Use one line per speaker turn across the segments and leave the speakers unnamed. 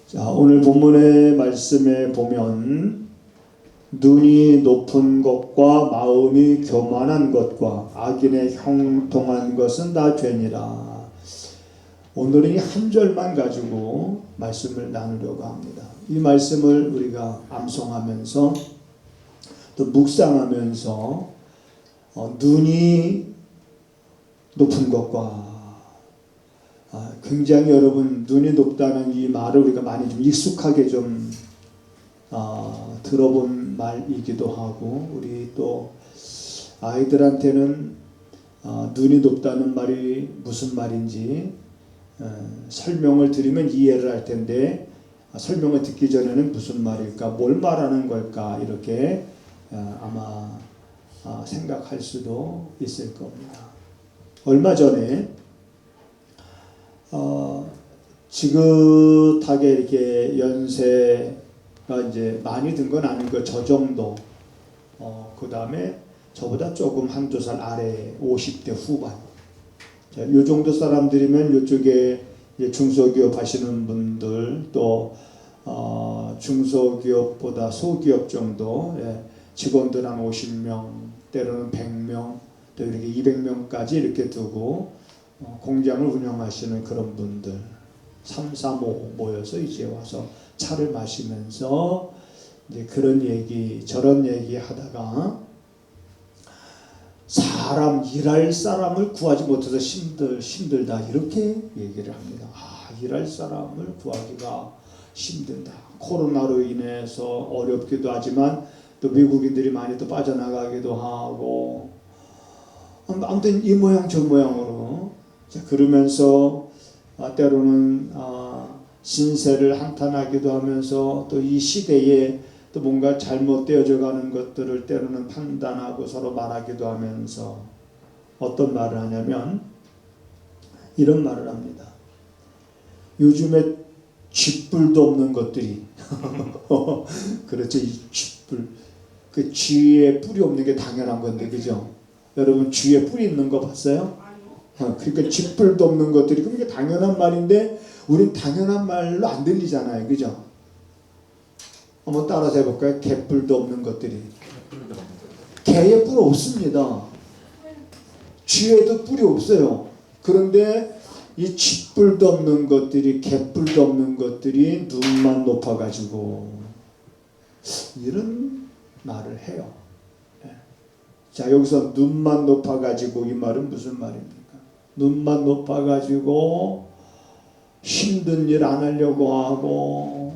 자, 오늘 본문의 말씀에 보면 눈이 높은 것과 마음이 교만한 것과 악인의 형통한 것은 다 죄니라. 오늘은 이 한 절만 가지고 말씀을 나누려고 합니다. 이 말씀을 우리가 암송하면서 또 묵상하면서 눈이 높은 것과 굉장히 여러분 눈이 높다는 이 말을 우리가 많이 좀 익숙하게 좀 들어본 말이기도 하고, 우리 또 아이들한테는 눈이 높다는 말이 무슨 말인지 설명을 드리면 이해를 할 텐데, 설명을 듣기 전에는 무슨 말일까, 뭘 말하는 걸까, 이렇게 아마 생각할 수도 있을 겁니다. 얼마 전에 지긋하게 이렇게 연세가 이제 많이 든 건 아니고 저 정도, 그 다음에 저보다 조금 한두 살 아래 50대 후반, 자, 요 정도 사람들이면 이쪽에 이제 중소기업 하시는 분들, 또 중소기업보다 소기업 정도, 직원들 한 50명, 때로는 100명, 또 이렇게 200명까지 이렇게 두고 공장을 운영하시는 그런 분들 3, 4, 5 모여서 이제 와서 차를 마시면서 이제 그런 얘기 저런 얘기 하다가 일할 사람을 구하지 못해서 힘들다, 이렇게 얘기를 합니다. 일할 사람을 구하기가 힘들다. 코로나로 인해서 어렵기도 하지만 또 미국인들이 많이 또 빠져나가기도 하고, 아무튼 이 모양 저 모양으로, 그러면서 때로는 신세를 한탄하기도 하면서 또 이 시대에 또 뭔가 잘못되어져 가는 것들을 때로는 판단하고 서로 말하기도 하면서 어떤 말을 하냐면 이런 말을 합니다. 요즘에 쥐뿔도 없는 것들이 그렇죠. 이 쥐뿔, 그 쥐에 뿔이 없는 게 당연한 건데, 그죠? 여러분 쥐에 뿔이 있는 거 봤어요? 그러니까 쥐뿔도 없는 것들이, 그게 당연한 말인데 우린 당연한 말로 안 들리잖아요, 그죠? 한번 따라서 해볼까요? 개뿔도 없는 것들이. 개에 뿔 없습니다. 쥐에도 뿔이 없어요. 그런데 이 쥐뿔도 없는 것들이, 개뿔도 없는 것들이 눈만 높아가지고 이런 말을 해요. 자, 여기서 눈만 높아가지고, 이 말은 무슨 말입니까? 눈만 높아가지고 힘든 일 안 하려고 하고,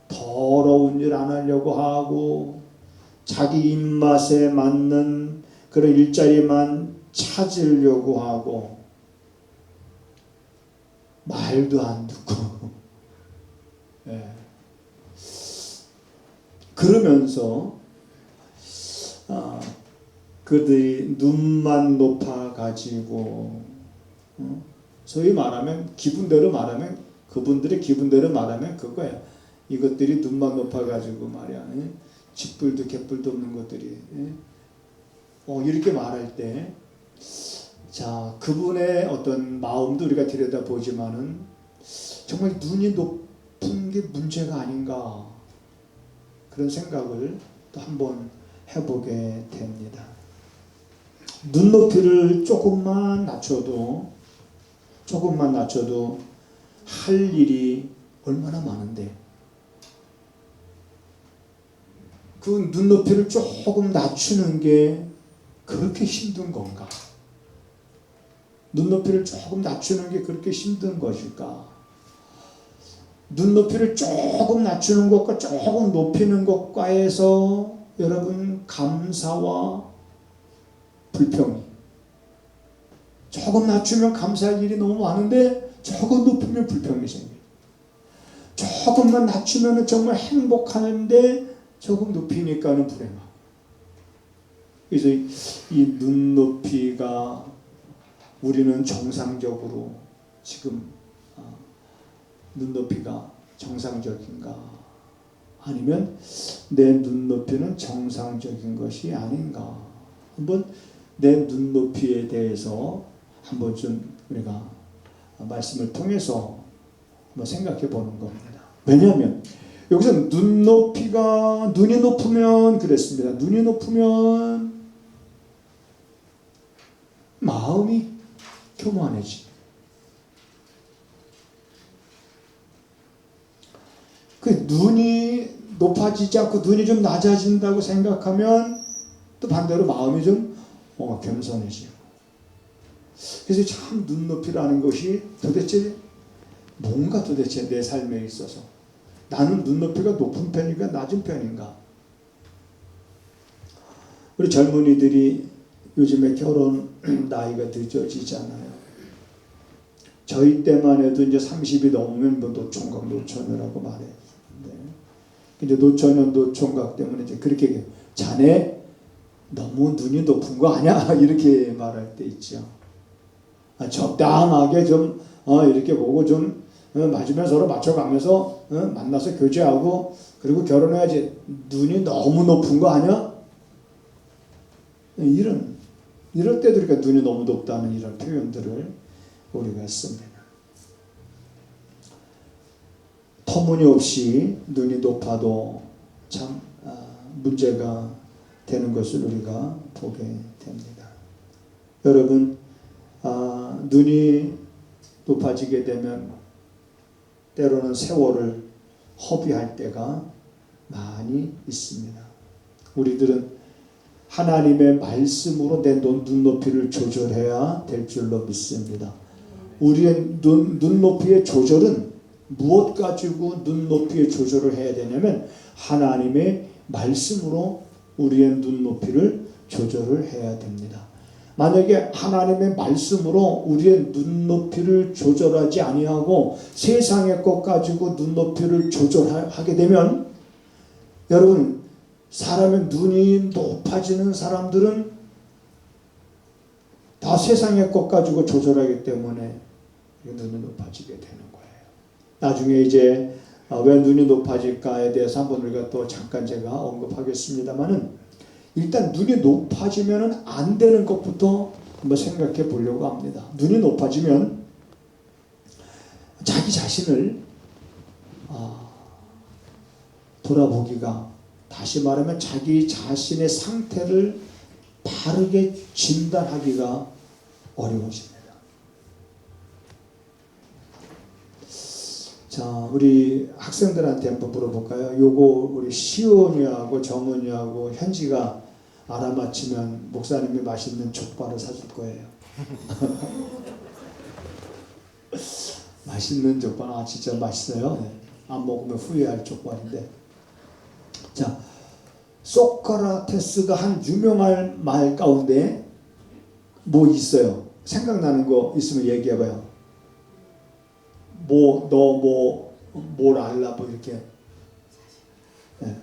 더러운 일 안 하려고 하고, 자기 입맛에 맞는 그런 일자리만 찾으려고 하고, 말도 안 듣고 그러면서 그들이 눈만 높아가지고, 소위 말하면 기분대로 말하면, 그분들의 기분대로 말하면 그거야. 이것들이 눈만 높아가지고 말이야, 쥐뿔도 개뿔도 없는 것들이, 이렇게 말할 때, 자, 그분의 어떤 마음도 우리가 들여다보지만은 정말 눈이 높은 게 문제가 아닌가, 그런 생각을 또 한번 해보게 됩니다. 눈높이를 조금만 낮춰도 할 일이 얼마나 많은데, 그 눈높이를 조금 낮추는 게 그렇게 힘든 건가? 눈높이를 조금 낮추는 게 그렇게 힘든 것일까? 눈높이를 조금 낮추는 것과 조금 높이는 것과에서 여러분 감사와 불평이, 조금 낮추면 감사할 일이 너무 많은데 조금 높이면 불평이 생겨요. 조금만 낮추면 정말 행복하는데 조금 높이니까는 불행하고. 그래서 이 눈높이가 우리는 정상적으로 지금 눈높이가 정상적인가, 아니면 내 눈높이는 정상적인 것이 아닌가, 한번 내 눈높이에 대해서 한번 좀 우리가 말씀을 통해서 한번 생각해 보는 겁니다. 왜냐하면 여기서 눈이 높으면 그랬습니다. 눈이 높으면 마음이 교만해지. 그 눈이 높아지지 않고 눈이 좀 낮아진다고 생각하면 또 반대로 마음이 좀 겸손해지고. 그래서 참 눈높이라는 것이 도대체 뭔가 도대체 내 삶에 있어서 나는 눈높이가 높은 편인가 낮은 편인가. 우리 젊은이들이 요즘에 결혼 나이가 늦어지잖아요. 저희 때만 해도 이제 30이 넘으면 뭐 노총각 노처녀라고 말해요. 근데 노처녀 노총각 때문에 이제 그렇게 얘기해요. 자네 너무 눈이 높은 거 아니야? 이렇게 말할 때 있죠. 적당하게 좀 이렇게 보고 좀 맞으면 서로 맞춰가면서 만나서 교제하고 그리고 결혼해야지. 눈이 너무 높은 거 아니야? 이럴 때도 그러니까 눈이 너무 높다는 이런 표현들을 우리가 씁니다. 터무니없이 눈이 높아도 참 문제가 되는 것을 우리가 보게 됩니다. 여러분, 눈이 높아지게 되면 때로는 세월을 허비할 때가 많이 있습니다. 우리들은 하나님의 말씀으로 내 눈높이를 조절해야 될 줄로 믿습니다. 우리의 눈높이의 조절은 무엇 가지고 눈높이의 조절을 해야 되냐면 하나님의 말씀으로 우리의 눈높이를 조절을 해야 됩니다. 만약에 하나님의 말씀으로 우리의 눈높이를 조절하지 아니하고 세상의 것 가지고 눈높이를 조절하게 되면 여러분, 사람의 눈이 높아지는 사람들은 다 세상의 것 가지고 조절하기 때문에 눈이 높아지게 되는 거예요. 나중에 이제 왜 눈이 높아질까에 대해서 한번 우리가 또 잠깐 제가 언급하겠습니다만은 일단 눈이 높아지면 안 되는 것부터 한번 생각해 보려고 합니다. 눈이 높아지면 자기 자신을 돌아보기가, 다시 말하면 자기 자신의 상태를 바르게 진단하기가 어려워집니다. 자, 우리 학생들한테 한번 물어볼까요? 요거 우리 시온이하고 정은이하고 현지가 알아맞히면 목사님이 맛있는 족발을 사줄 거예요. 맛있는 족발, 진짜 맛있어요. 네. 안 먹으면 후회할 족발인데. 자, 소크라테스가 한 유명한 말 가운데 뭐 있어요? 생각나는 거 있으면 얘기해봐요. 뭘 알라, 뭐 이렇게. 네.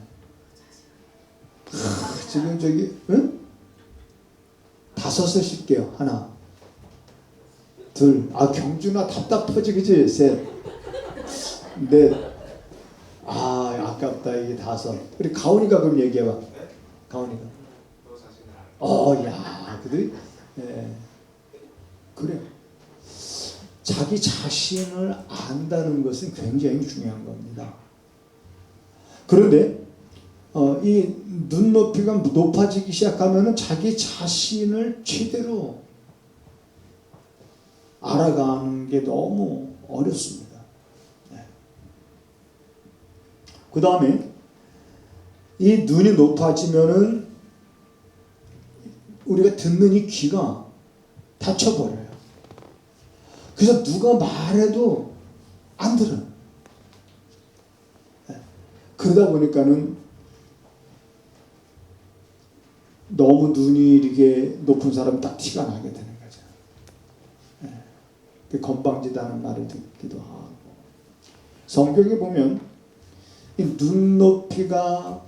지금 저기, 응? 5을 쉴게요. 하나, 둘, 경준아 답답하지, 그치? 셋, 넷, 아깝다, 이게 5. 우리 가온이가 그럼 얘기해봐. 가온이가. 그래? 네. 그래. 자기 자신을 안다는 것은 굉장히 중요한 겁니다. 그런데 이 눈높이가 높아지기 시작하면 자기 자신을 제대로 알아가는 게 너무 어렵습니다. 네. 그 다음에 이 눈이 높아지면은 우리가 듣는 이 귀가 닫혀버려요. 그래서 누가 말해도 안 들어요. 네. 그러다 보니까는 너무 눈이 이렇게 높은 사람은 딱 티가 나게 되는 거죠. 네. 건방지다는 말을 듣기도 하고. 성경에 보면 이 눈높이가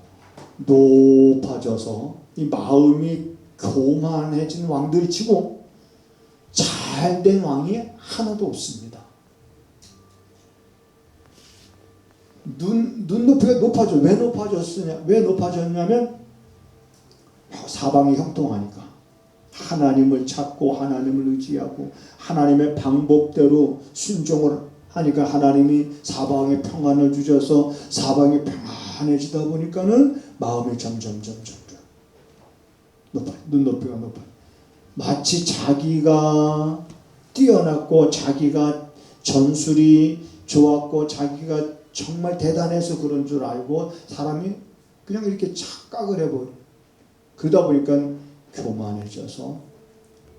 높아져서 이 마음이 교만해진 왕들이 치고 잘된 왕이 하나도 없습니다. 눈높이가 높아져. 왜 높아졌느냐? 왜 높아졌냐면 사방이 형통하니까 하나님을 찾고 하나님을 의지하고 하나님의 방법대로 순종을 하니까 하나님이 사방에 평안을 주셔서 사방이 평안해지다 보니까는 마음이 점점 높아요. 눈높이가 높아요. 마치 자기가 뛰어났고 자기가 전술이 좋았고 자기가 정말 대단해서 그런 줄 알고 사람이 그냥 이렇게 착각을 해버려. 그러다 보니까 교만해져서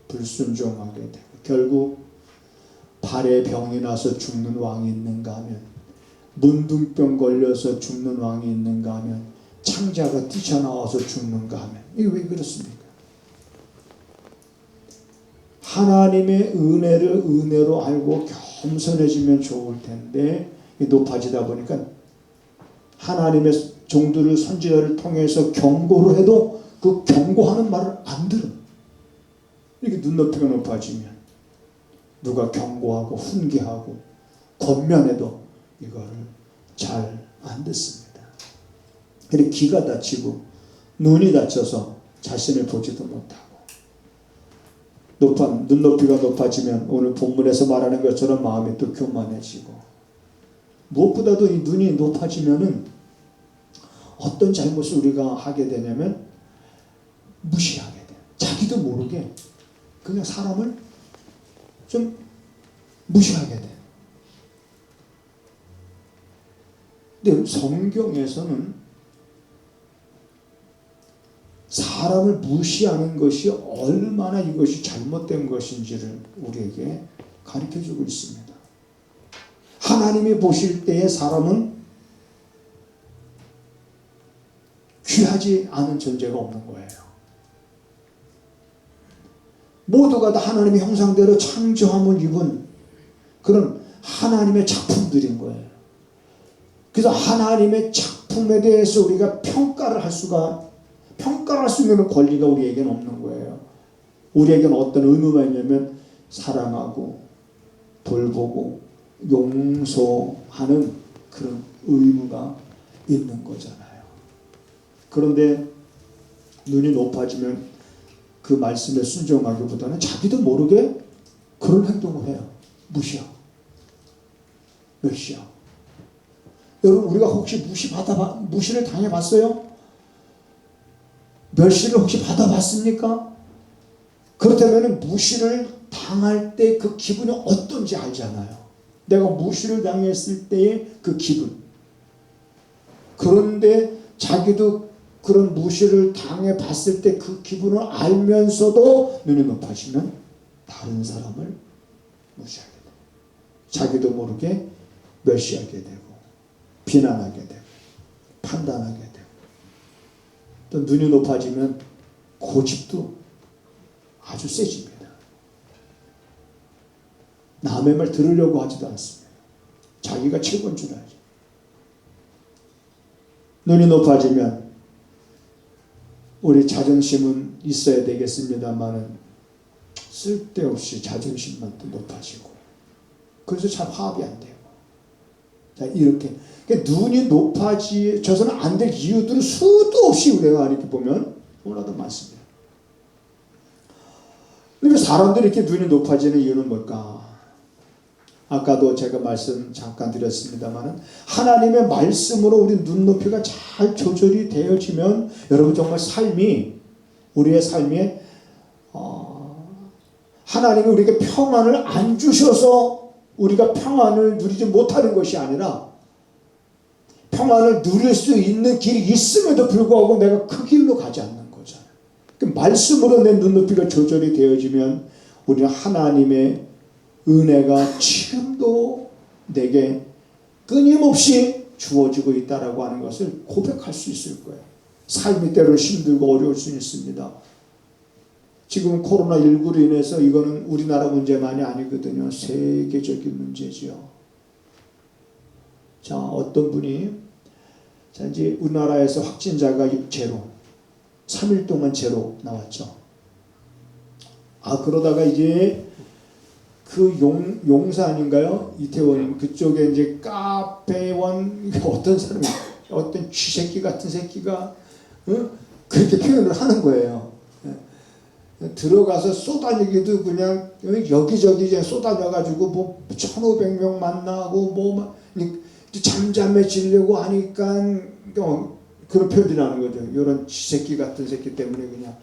불순종하게 되고 결국 발에 병이 나서 죽는 왕이 있는가 하면 문둥병 걸려서 죽는 왕이 있는가 하면 창자가 뛰쳐나와서 죽는가 하면 이게 왜 그렇습니까? 하나님의 은혜를 은혜로 알고 겸손해지면 좋을 텐데 높아지다 보니까 하나님의 종들을 선지자를 통해서 경고를 해도 그 경고하는 말을 안 들어. 이렇게 눈높이가 높아지면 누가 경고하고 훈계하고 권면해도 이거를 잘 안 듣습니다. 그리고 귀가 다치고 눈이 다쳐서 자신을 보지도 못하고 눈높이가 높아지면 오늘 본문에서 말하는 것처럼 마음이 또 교만해지고 무엇보다도 이 눈이 높아지면은 어떤 잘못을 우리가 하게 되냐면 무시하게 돼요. 자기도 모르게 그냥 사람을 좀 무시하게 돼요. 근데 성경에서는 사람을 무시하는 것이 얼마나 이것이 잘못된 것인지를 우리에게 가르쳐주고 있습니다. 하나님이 보실 때에 사람은 귀하지 않은 존재가 없는 거예요. 모두가 다 하나님의 형상대로 창조함을 입은 그런 하나님의 작품들인 거예요. 그래서 하나님의 작품에 대해서 우리가 평가를 할 수 있는 권리가 우리에게는 없는 거예요. 우리에게는 어떤 의무가 있냐면 사랑하고 돌보고 용서하는 그런 의무가 있는 거잖아요. 그런데 눈이 높아지면 그 말씀에 순종하기보다는 자기도 모르게 그런 행동을 해요. 무시하고 멸시하고. 여러분 우리가 혹시 무시를 당해봤어요? 멸시를 혹시 받아봤습니까? 그렇다면 무시를 당할 때 그 기분이 어떤지 알잖아요. 내가 무시를 당했을 때의 그 기분. 그런데 자기도 그런 무시를 당해봤을 때 그 기분을 알면서도 눈이 높아지면 다른 사람을 무시하게 돼요. 자기도 모르게 멸시하게 되고 비난하게 되고 판단하게 되고 또 눈이 높아지면 고집도 아주 세집니다. 남의 말 들으려고 하지도 않습니다. 자기가 최고인 줄 알죠. 눈이 높아지면 우리 자존심은 있어야 되겠습니다만은 쓸데없이 자존심만 또 높아지고 그래서 참 화합이 안 되고 자 이렇게 그러니까 눈이 높아져서는 안 될 이유들은 수도 없이 우리가 이렇게 보면 너무나도 많습니다. 그러니까 사람들이 이렇게 눈이 높아지는 이유는 뭘까? 아까도 제가 말씀 잠깐 드렸습니다만 하나님의 말씀으로 우리 눈높이가 잘 조절이 되어지면 여러분 정말 우리의 삶에 하나님이 우리에게 평안을 안 주셔서 우리가 평안을 누리지 못하는 것이 아니라 평안을 누릴 수 있는 길이 있음에도 불구하고 내가 그 길로 가지 않는 거잖아요. 그 말씀으로 내 눈높이가 조절이 되어지면 우리는 하나님의 은혜가 지금도 내게 끊임없이 주어지고 있다라고 하는 것을 고백할 수 있을 거예요. 삶이 때로 힘들고 어려울 수 있습니다. 지금 코로나19로 인해서 이거는 우리나라 문제만이 아니거든요. 세계적인 문제지요. 자, 어떤 분이 이제 우리나라에서 확진자가 제로, 3일 동안 제로 나왔죠. 그러다가 이제 그 용산인가요? 이태원 그쪽에 이제 카페원 어떤 사람이 어떤 쥐새끼 같은 새끼가 그렇게 표현을 하는 거예요. 들어가서 쏘다니기도 그냥 여기저기 이제 쏘다녀가지고 뭐 1,500명 만나고 뭐 잠잠해지려고 하니까 그런 표현이 나는 거죠. 이런 쥐새끼 같은 새끼 때문에 그냥.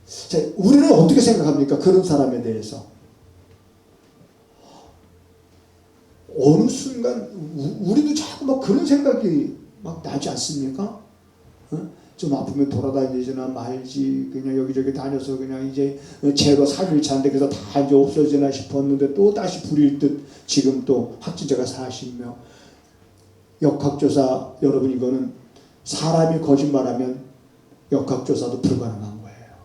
자, 우리는 어떻게 생각합니까? 그런 사람에 대해서. 어느 순간 우리도 자꾸 막 그런 생각이 막 나지 않습니까? 좀 아프면 돌아다니지나 말지, 그냥 여기저기 다녀서 그냥 이제 제로 3일차인데 그래서 다 이제 없어지나 싶었는데 또 다시 불일 듯 지금 또 확진자가 40명. 역학조사 여러분, 이거는 사람이 거짓말하면 역학조사도 불가능한 거예요.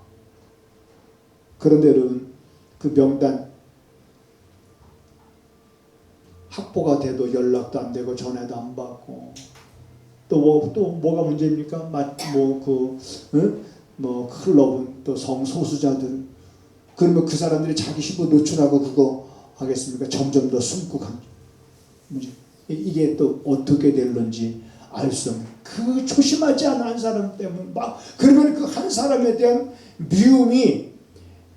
그런데 여러분, 그 명단 확보가 돼도 연락도 안 되고 전화도 안 받고 또 뭐가 문제입니까? 클럽은 또 성소수자들, 그러면 그 사람들이 자기 신분 노출하고 그거 하겠습니까? 점점 더 숨고 간 문제. 이게 또 어떻게 될런지 알 수 없는, 그 조심하지 않은 한 사람 때문에 막, 그러면 그 한 사람에 대한 미움이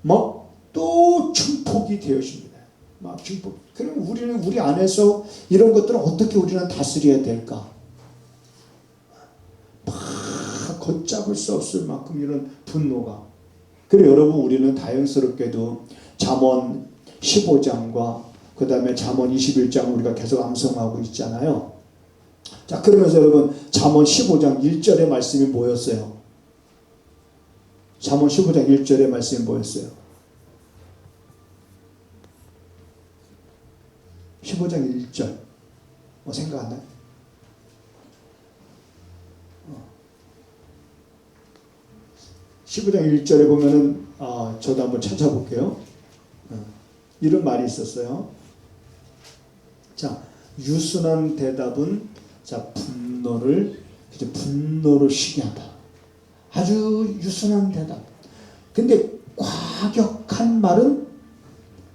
막 또 증폭이 되어집니다. 막 증폭. 그럼 우리는 우리 안에서 이런 것들을 어떻게 우리는 다스려야 될까? 막 걷잡을 수 없을 만큼 이런 분노가. 그래 여러분, 우리는 다행스럽게도 잠언 15장과 그 다음에 잠언 21장 우리가 계속 암송하고 있잖아요. 자, 그러면서 여러분, 잠언 15장 1절의 말씀이 뭐였어요? 잠언 15장 1절의 말씀이 뭐였어요? 15장 1절 뭐 생각 안 나요? 15장 1절에 보면은 저도 한번 찾아볼게요. 이런 말이 있었어요. 자, 유순한 대답은 분노를 쉬게 한다. 아주 유순한 대답. 근데 과격한 말은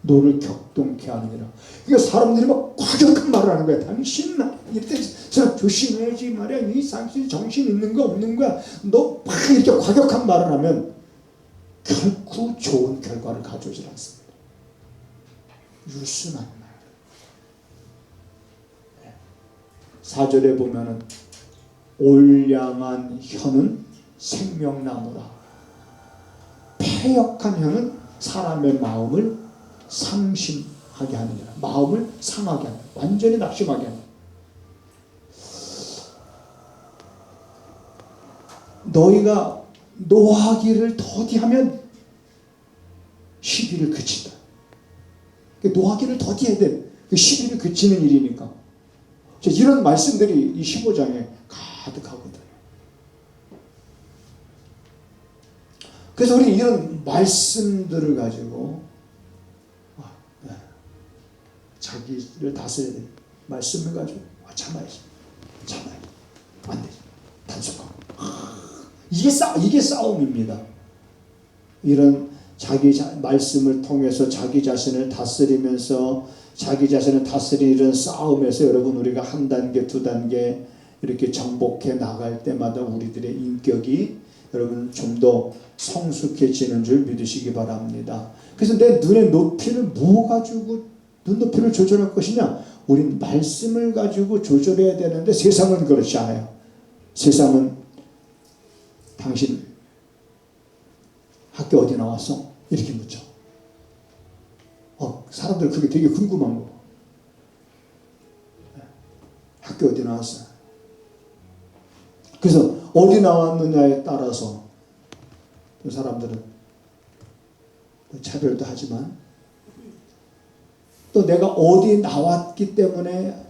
너를 격동케 하느니라. 그러니까 사람들이 막 과격한 말을 하는 거야. 당신 이때 조심해야지 말이야. 이 당신 정신 있는 거 없는 거야. 너 막 이렇게 과격한 말을 하면 결코 좋은 결과를 가져오지 않습니다. 유순한 말. 4절에 보면은 올량한 혀는 생명나무라. 패역한 혀는 사람의 마음을 상심하게 하느니라. 마음을 상하게 하느니라. 완전히 낙심하게 하느니라. 너희가 노하기를 더디하면 시비를 그친다. 노하기를 더디해야 돼. 시비를 그치는 일이니까. 이런 말씀들이 이 15장에 가득하거든요. 그래서 우리 이런 말씀들을 가지고 자기를 다스려야 돼. 말씀을 가지고 참아야지. 안 되지. 단속하고. 이게 싸움입니다. 이런 자기 말씀을 통해서 자기 자신을 다스리면서 자기 자신을 다스리는 이런 싸움에서 여러분, 우리가 한 단계 두 단계 이렇게 정복해 나갈 때마다 우리들의 인격이 여러분 좀 더 성숙해지는 줄 믿으시기 바랍니다. 그래서 내 눈의 높이를 뭐 가지고 눈높이를 조절할 것이냐? 우린 말씀을 가지고 조절해야 되는데 세상은 그렇지 않아요. 세상은 당신 학교 어디 나왔어? 이렇게 묻죠. 사람들 그게 되게 궁금한 거. 학교 어디 나왔어? 그래서 어디 나왔느냐에 따라서 그 사람들은 차별도 하지만 또 내가 어디 나왔기 때문에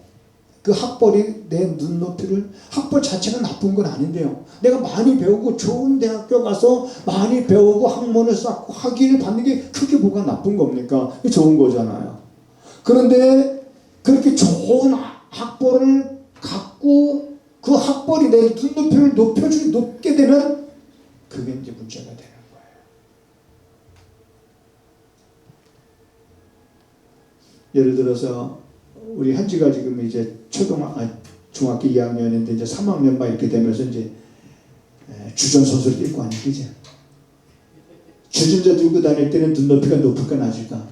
그 학벌이 내 눈높이를, 학벌 자체가 나쁜 건 아닌데요. 내가 많이 배우고 좋은 대학교 가서 많이 배우고 학문을 쌓고 학위를 받는 게 그게 뭐가 나쁜 겁니까? 좋은 거잖아요. 그런데 그렇게 좋은 학벌을 갖고 그 학벌이 내 눈높이를 높게 되면 그게 이제 문제가 되는 거예요. 예를 들어서 우리 현지가 지금 이제 중학교 2학년인데 이제 3학년 막 이렇게 되면서 이제 주전 선수를 뛸 거 아니야, 그지? 주전자 들고 다닐 때는 눈높이가 높을까 낮을까?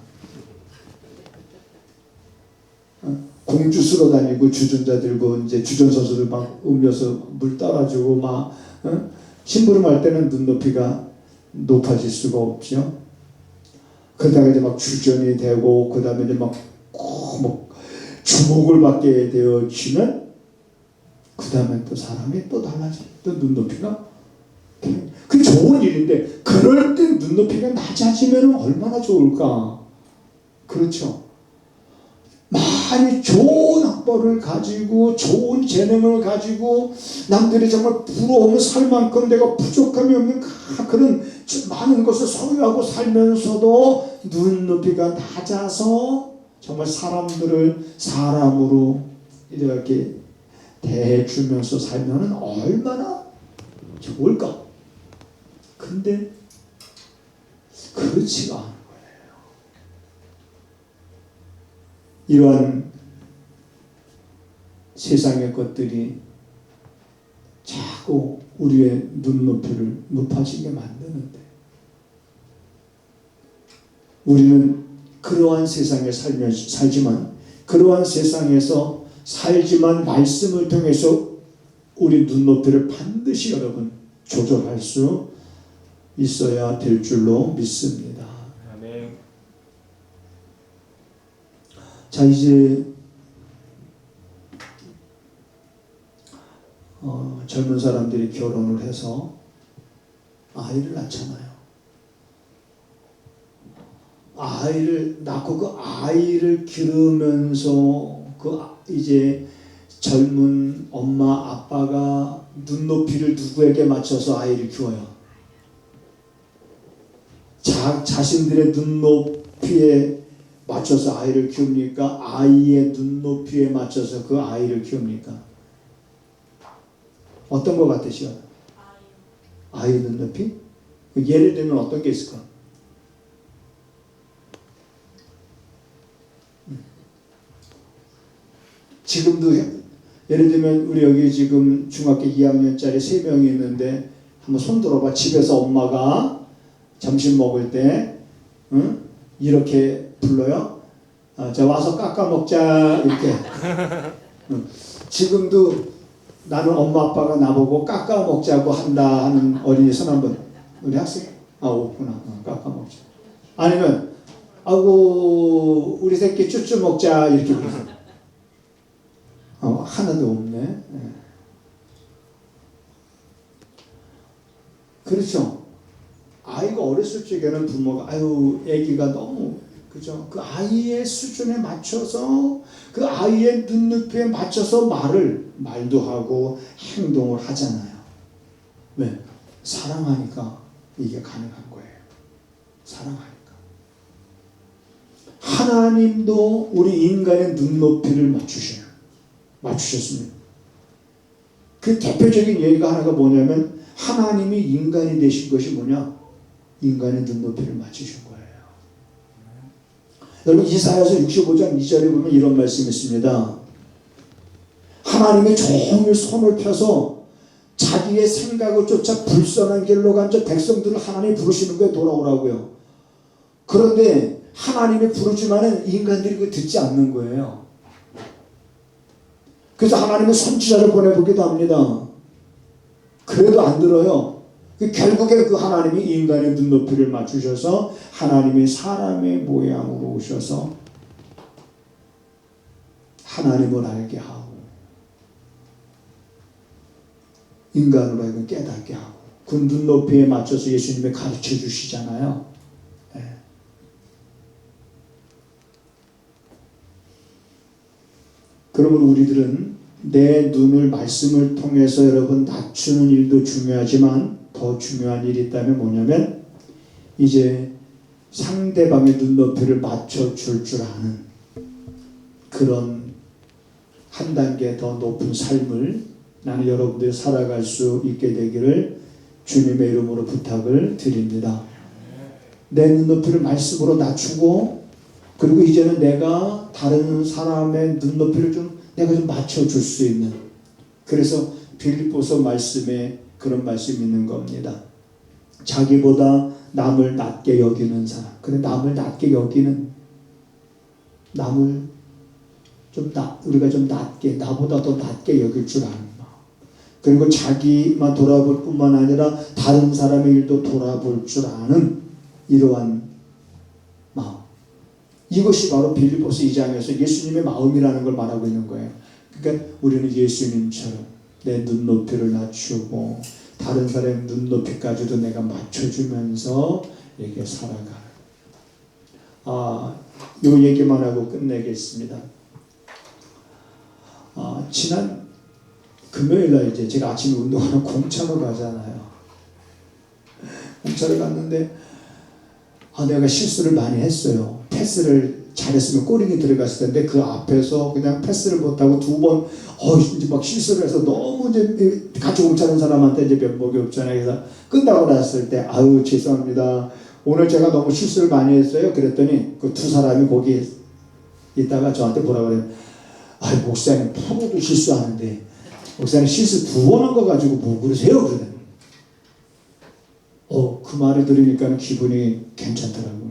공주수로 다니고 주전자 들고 이제 주전선수들 막 음료수 물 따라주고 막 심부름할 때는 눈높이가 높아질 수가 없죠. 그러다가 이제 막 주전이 되고 그 다음에 이제 막 주목을 받게 되어지면 그 다음에 또 사람이 또 달라져. 또 눈높이가 그게 좋은 일인데 그럴 때 눈높이가 낮아지면 얼마나 좋을까. 그렇죠. 많이 좋은 학벌을 가지고 좋은 재능을 가지고 남들이 정말 부러우면 살 만큼 내가 부족함이 없는 그런 많은 것을 소유하고 살면서도 눈높이가 낮아서 정말 사람들을 사람으로 이렇게 대해주면서 살면 얼마나 좋을까. 근데 그렇지가 않아. 이러한 세상의 것들이 자꾸 우리의 눈높이를 높아지게 만드는데 우리는 그러한 세상에 살지만 그러한 세상에서 살지만 말씀을 통해서 우리 눈높이를 반드시 여러분 조절할 수 있어야 될 줄로 믿습니다. 아멘. 자, 이제 젊은 사람들이 결혼을 해서 아이를 낳잖아요. 아이를 낳고 그 아이를 기르면서 이제 젊은 엄마 아빠가 눈높이를 누구에게 맞춰서 아이를 키워요? 자신들의 눈높이에 맞춰서 아이를 키웁니까? 아이의 눈높이에 맞춰서 그 아이를 키웁니까? 어떤 것 같으시요? 아이 눈높이? 예를 들면 어떤 게 있을까? 지금도 예를 들면 우리 여기 지금 중학교 2학년짜리 3명이 있는데 한번 손 들어봐. 집에서 엄마가 점심 먹을 때 이렇게 불러요. 자, 와서 깎아 먹자 이렇게. 지금도 나는 엄마 아빠가 나보고 깎아 먹자고 한다 하는 어린이 손 한번. 우리 학생? 없구나. 깎아 먹자. 아니면 아이고 우리 새끼 쭈쭈 먹자 이렇게 부르세요. 하나도 없네. 네. 그렇죠. 아이가 어렸을 적에는 부모가 아기가 너무 그죠? 그 아이의 수준에 맞춰서 그 아이의 눈높이에 맞춰서 말도 하고 행동을 하잖아요. 왜? 사랑하니까 이게 가능한 거예요. 사랑하니까. 하나님도 우리 인간의 눈높이를 맞추셨습니다. 그 대표적인 예가 하나가 뭐냐면 하나님이 인간이 되신 것이 뭐냐? 인간의 눈높이를 맞추신 거예요. 여러분 이사야서 65장 2절에 보면 이런 말씀이 있습니다. 하나님이 종일 손을 펴서 자기의 생각을 쫓아 불선한 길로 간 저 백성들을 하나님이 부르시는 거에 돌아오라고요. 그런데 하나님이 부르지만은 인간들이 그걸 듣지 않는 거예요. 그래서 하나님은 선지자를 보내보기도 합니다. 그래도 안 들어요. 결국에 그 하나님이 인간의 눈높이를 맞추셔서 하나님이 사람의 모양으로 오셔서 하나님을 알게 하고 인간으로 하여금 깨닫게 하고 그 눈높이에 맞춰서 예수님이 가르쳐 주시잖아요. 네. 그러면 우리들은 내 눈을 말씀을 통해서 여러분 낮추는 일도 중요하지만 더 중요한 일이 있다면 뭐냐면 이제 상대방의 눈높이를 맞춰줄 줄 아는 그런 한 단계 더 높은 삶을 나는 여러분들이 살아갈 수 있게 되기를 주님의 이름으로 부탁을 드립니다. 내 눈높이를 말씀으로 낮추고 그리고 이제는 내가 다른 사람의 눈높이를 내가 좀 맞춰줄 수 있는 그래서 빌립보서 말씀에 그런 말씀이 있는 겁니다. 자기보다 남을 낮게 여기는 사람. 그래 남을 낮게 여기는 남을 우리가 좀 낮게 나보다 더 낮게 여길 줄 아는 마음. 그리고 자기만 돌아볼 뿐만 아니라 다른 사람의 일도 돌아볼 줄 아는 이러한 마음. 이것이 바로 빌립보서 2장에서 예수님의 마음이라는 걸 말하고 있는 거예요. 그러니까 우리는 예수님처럼 내 눈높이를 낮추고 다른 사람의 눈높이까지도 내가 맞춰주면서 이렇게 살아가는. 요 얘기만 하고 끝내겠습니다. 지난 금요일날 이제 제가 아침에 운동하러 공차로 가잖아요. 공차를 갔는데 내가 실수를 많이 했어요. 패스를 잘했으면 골이 들어갔을 텐데 그 앞에서 그냥 패스를 못하고 두 번 이제 막 실수를 해서 너무 이제 같이 공차하는 사람한테 이제 면목이 없잖아요. 그래서 끝나고 났을 때 아유 죄송합니다. 오늘 제가 너무 실수를 많이 했어요. 그랬더니 그 두 사람이 거기 있다가 저한테 뭐라 그래요. 목사님 프로도 실수하는데 목사님 실수 두 번 한 거 가지고 뭐 그러세요? 그러더니 그 말을 들으니까 기분이 괜찮더라고요.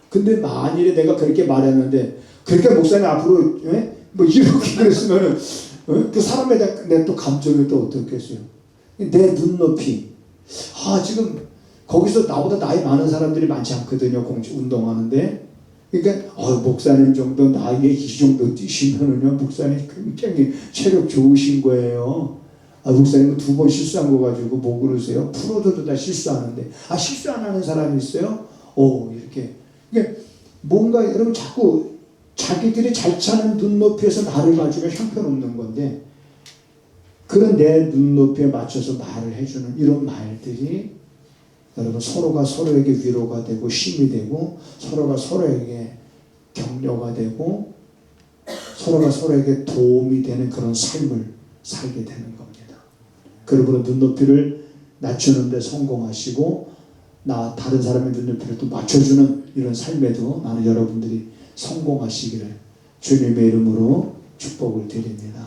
근데 만일에 내가 그렇게 말했는데 그렇게 목사님 앞으로 뭐 이렇게 그랬으면은 그 사람에 대한 내 또 감정이 또 어떻겠어요? 내 눈높이. 지금 거기서 나보다 나이 많은 사람들이 많지 않거든요. 운동하는데. 그러니까 목사님 정도 나이에 이 정도 뛰시면은요 목사님 굉장히 체력 좋으신 거예요. 목사님은 두 번 실수한 거 가지고 뭐 그러세요? 프로들도 다 실수하는데 실수 안 하는 사람이 있어요? 이렇게. 그러니까 뭔가 여러분 자꾸 자기들이 잘 차는 눈높이에서 나를 맞추면 형편없는 건데 그런 내 눈높이에 맞춰서 말을 해주는 이런 말들이 여러분 서로가 서로에게 위로가 되고 힘이 되고 서로가 서로에게 격려가 되고 서로가 서로에게 도움이 되는 그런 삶을 살게 되는 겁니다. 그러므로 눈높이를 낮추는 데 성공하시고 다른 사람의 눈높이를 또 맞춰주는 이런 삶에도 나는 여러분들이 성공하시기를 주님의 이름으로 축복을 드립니다.